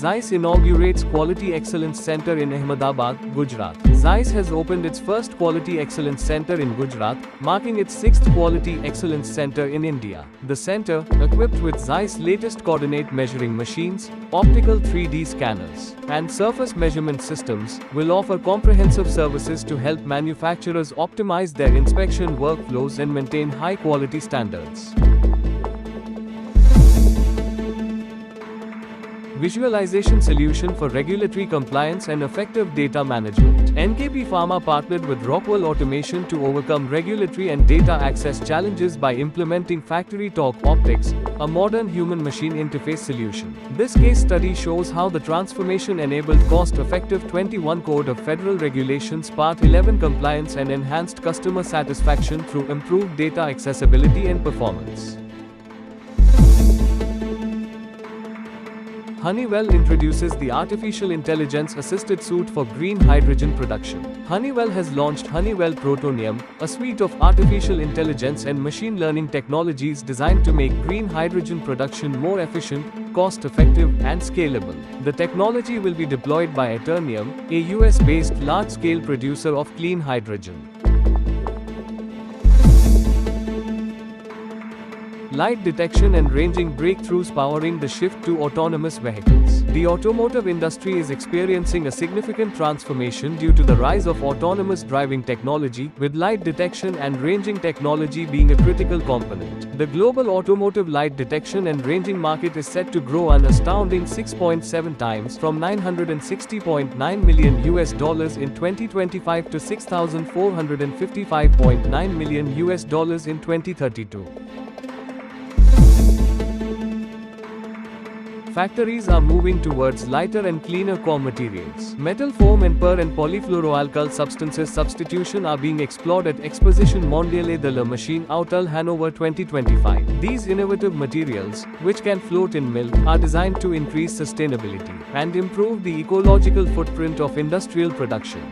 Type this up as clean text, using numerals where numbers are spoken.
Zeiss inaugurates Quality Excellence Center in Ahmedabad, Gujarat. Zeiss has opened its first Quality Excellence Center in Gujarat, marking its sixth Quality Excellence Center in India. The center, equipped with Zeiss' latest coordinate measuring machines, optical 3D scanners, and surface measurement systems, will offer comprehensive services to help manufacturers optimize their inspection workflows and maintain high-quality standards. Visualization solution for regulatory compliance and effective data management. NKP Pharma partnered with Rockwell Automation to overcome regulatory and data access challenges by implementing Factory Talk Optics, a modern human-machine interface solution. This case study shows how the transformation enabled cost-effective 21 Code of Federal Regulations Part 11 compliance and enhanced customer satisfaction through improved data accessibility and performance. Honeywell introduces the Artificial Intelligence-Assisted Suite for Green Hydrogen Production. Honeywell has launched Honeywell Protonium, a suite of artificial intelligence and machine learning technologies designed to make green hydrogen production more efficient, cost-effective, and scalable. The technology will be deployed by Eternium, a US-based large-scale producer of clean hydrogen. Light detection and ranging breakthroughs powering the shift to autonomous vehicles. The automotive industry is experiencing a significant transformation due to the rise of autonomous driving technology, with light detection and ranging technology being a critical component. The global automotive light detection and ranging market is set to grow an astounding 6.7 times from $960.9 million in 2025 to $6,455.9 million in 2032. Factories are moving towards lighter and cleaner core materials. Metal foam and per and polyfluoroalkyl substances substitution are being explored at Exposition Mondiale de la Machine Autel Hanover 2025. These innovative materials, which can float in milk, are designed to increase sustainability and improve the ecological footprint of industrial production.